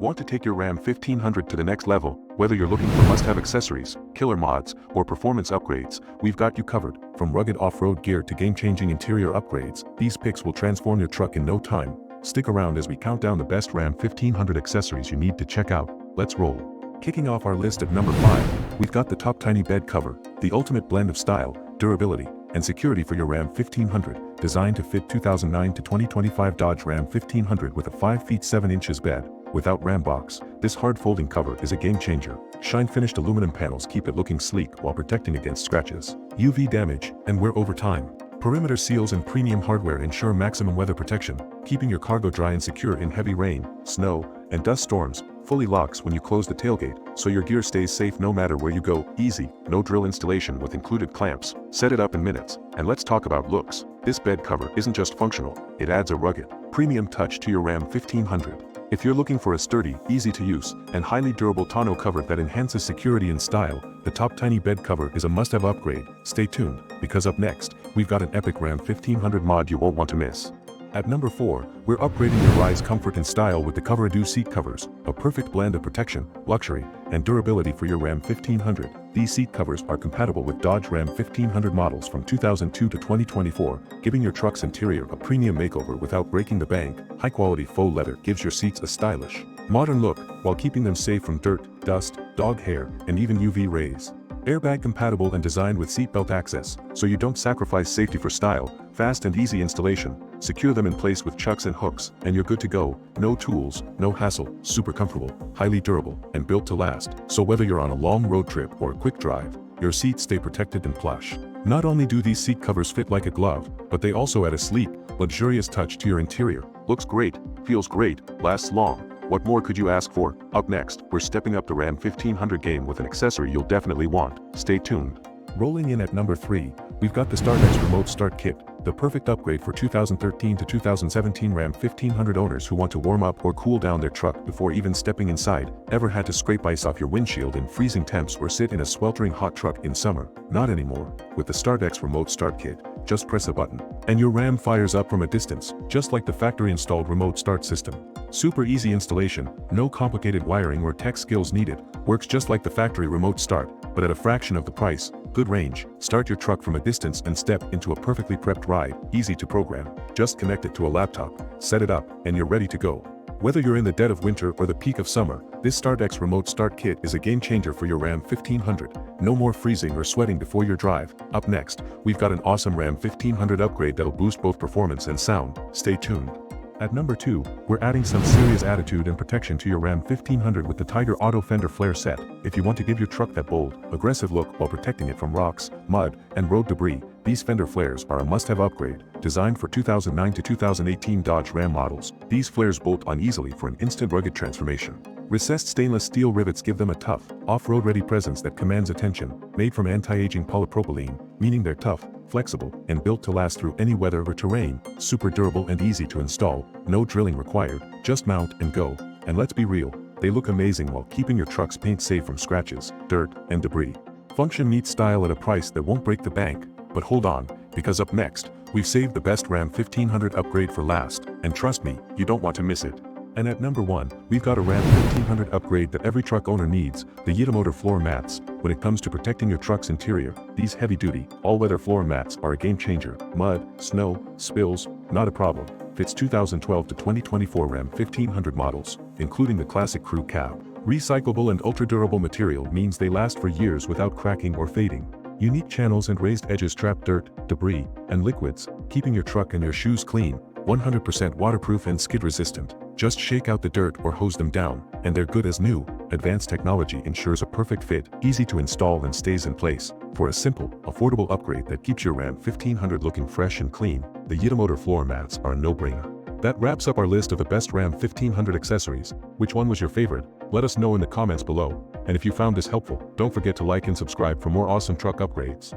Want to take your Ram 1500 to the next level? Whether you're looking for must-have accessories, killer mods, or performance upgrades, we've got you covered. From rugged off-road gear to game-changing interior upgrades, these picks will transform your truck in no time. Stick around as we count down the best Ram 1500 accessories you need to check out. Let's roll. Kicking off our list at number 5, we've got the Toptiny Bed cover, the ultimate blend of style, durability, and security for your Ram 1500, designed to fit 2009 to 2025 Dodge Ram 1500 with a 5 feet 7 inches bed. Without Ram box, this hard folding cover is a game changer. Shine finished aluminum panels keep it looking sleek while protecting against scratches, UV damage, and wear over time. Perimeter seals and premium hardware ensure maximum weather protection, keeping your cargo dry and secure in heavy rain, snow, and dust storms. Fully locks when you close the tailgate, so your gear stays safe no matter where you go. Easy, no drill installation with included clamps. Set it up in minutes. And let's talk about looks. This bed cover isn't just functional, it adds a rugged, premium touch to your Ram 1500. If you're looking for a sturdy, easy-to-use, and highly durable tonneau cover that enhances security and style, the Toptiny Bed cover is a must-have upgrade. Stay tuned, because up next, we've got an epic Ram 1500 mod you won't want to miss. At number 4, we're upgrading your ride's comfort and style with the Coverado seat covers, a perfect blend of protection, luxury, and durability for your Ram 1500. These seat covers are compatible with Dodge Ram 1500 models from 2002 to 2024, giving your truck's interior a premium makeover without breaking the bank. High-quality faux leather gives your seats a stylish, modern look while keeping them safe from dirt, dust, dog hair, and even UV rays. Airbag compatible and designed with seatbelt access, so you don't sacrifice safety for style. Fast and easy installation. Secure them in place with chucks and hooks, and you're good to go. No tools, no hassle, super comfortable, highly durable, and built to last. So whether you're on a long road trip or a quick drive, your seats stay protected and plush. Not only do these seat covers fit like a glove, but they also add a sleek, luxurious touch to your interior. Looks great, feels great, lasts long. What more could you ask for? Up next, we're stepping up the Ram 1500 game with an accessory you'll definitely want. Stay tuned. Rolling in at number 3, we've got the StartX Remote Start Kit, the perfect upgrade for 2013 to 2017 Ram 1500 owners who want to warm up or cool down their truck before even stepping inside. Ever had to scrape ice off your windshield in freezing temps or sit in a sweltering hot truck in summer? Not anymore. With the StartX Remote Start Kit, just press a button, and your Ram fires up from a distance, just like the factory-installed remote start system. Super easy installation, no complicated wiring or tech skills needed, works just like the factory remote start, but at a fraction of the price. Good range. Start your truck from a distance and step into a perfectly prepped ride. Easy to program. Just connect it to a laptop, set it up, and you're ready to go. Whether you're in the dead of winter or the peak of summer, this StartX Remote Start Kit is a game changer for your Ram 1500. No more freezing or sweating before your drive. Up next, we've got an awesome Ram 1500 upgrade that'll boost both performance and sound. Stay tuned. At number 2, we're adding some serious attitude and protection to your Ram 1500 with the Tyger Auto Fender Flare Set. If you want to give your truck that bold, aggressive look while protecting it from rocks, mud, and road debris, these fender flares are a must-have upgrade. Designed for 2009 to 2018 Dodge Ram models, these flares bolt on easily for an instant rugged transformation. Recessed stainless steel rivets give them a tough, off-road ready presence that commands attention. Made from anti-aging polypropylene, meaning they're tough, flexible, and built to last through any weather or terrain. Super durable and easy to install, no drilling required, just mount and go. And let's be real, they look amazing while keeping your truck's paint safe from scratches, dirt, and debris. Function meets style at a price that won't break the bank. But hold on, because up next, we've saved the best Ram 1500 upgrade for last, and trust me, you don't want to miss it. And at number 1, we've got a Ram 1500 upgrade that every truck owner needs, the YITAMOTOR floor mats. When it comes to protecting your truck's interior, these heavy-duty, all-weather floor mats are a game changer. Mud, snow, spills, not a problem. Fits 2012 to 2024 Ram 1500 models, including the classic crew cab. Recyclable and ultra-durable material means they last for years without cracking or fading. Unique channels and raised edges trap dirt, debris, and liquids, keeping your truck and your shoes clean. 100% waterproof and skid-resistant. Just shake out the dirt or hose them down, and they're good as new. Advanced technology ensures a perfect fit, easy to install and stays in place. For a simple, affordable upgrade that keeps your Ram 1500 looking fresh and clean, the YITAMOTOR floor mats are a no-brainer. That wraps up our list of the best Ram 1500 accessories. Which one was your favorite? Let us know in the comments below. And if you found this helpful, don't forget to like and subscribe for more awesome truck upgrades.